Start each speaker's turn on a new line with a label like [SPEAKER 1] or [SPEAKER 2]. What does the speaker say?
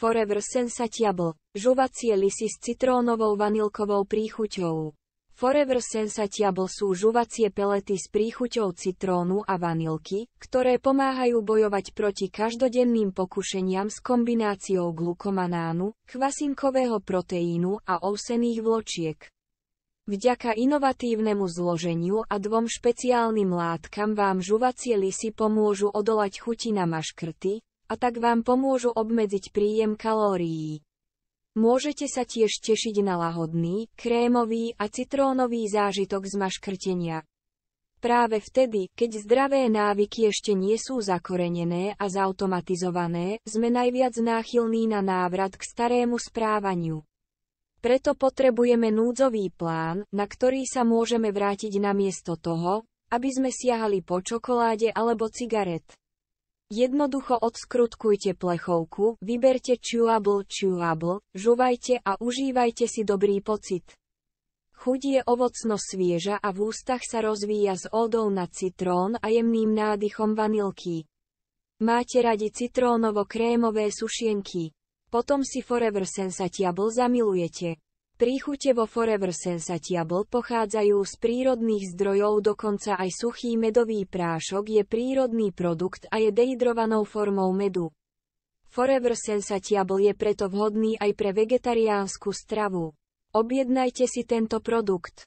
[SPEAKER 1] Forever Sensatiable, žuvacie lisy s citrónovou vanilkovou príchuťou. Forever Sensatiable sú žuvacie pelety s príchuťou citrónu a vanilky, ktoré pomáhajú bojovať proti každodenným pokušeniam s kombináciou glukomanánu, kvasinkového proteínu a ovsených vločiek. Vďaka inovatívnemu zloženiu a 2 špeciálnym látkam vám žuvacie lisy pomôžu odolať chuti na maškrty, a tak vám pomôžu obmedziť príjem kalórií. Môžete sa tiež tešiť na lahodný, krémový a citrónový zážitok z maškrtenia. Práve vtedy, keď zdravé návyky ešte nie sú zakorenené a zautomatizované, sme najviac náchylní na návrat k starému správaniu. Preto potrebujeme núdzový plán, na ktorý sa môžeme vrátiť namiesto toho, aby sme siahali po čokoláde alebo cigaret. Jednoducho odskrutkujte plechovku, vyberte chewable, žuvajte a užívajte si dobrý pocit. Chuť je ovocno svieža a v ústach sa rozvíja s ódou na citrón a jemným nádychom vanilky. Máte radi citrónovo-krémové sušienky? Potom si Forever Sensatiable zamilujete. Príchute vo Forever Sensatiable pochádzajú z prírodných zdrojov, dokonca aj suchý medový prášok je prírodný produkt a je dehydrovanou formou medu. Forever Sensatiable je preto vhodný aj pre vegetariánsku stravu. Objednajte si tento produkt.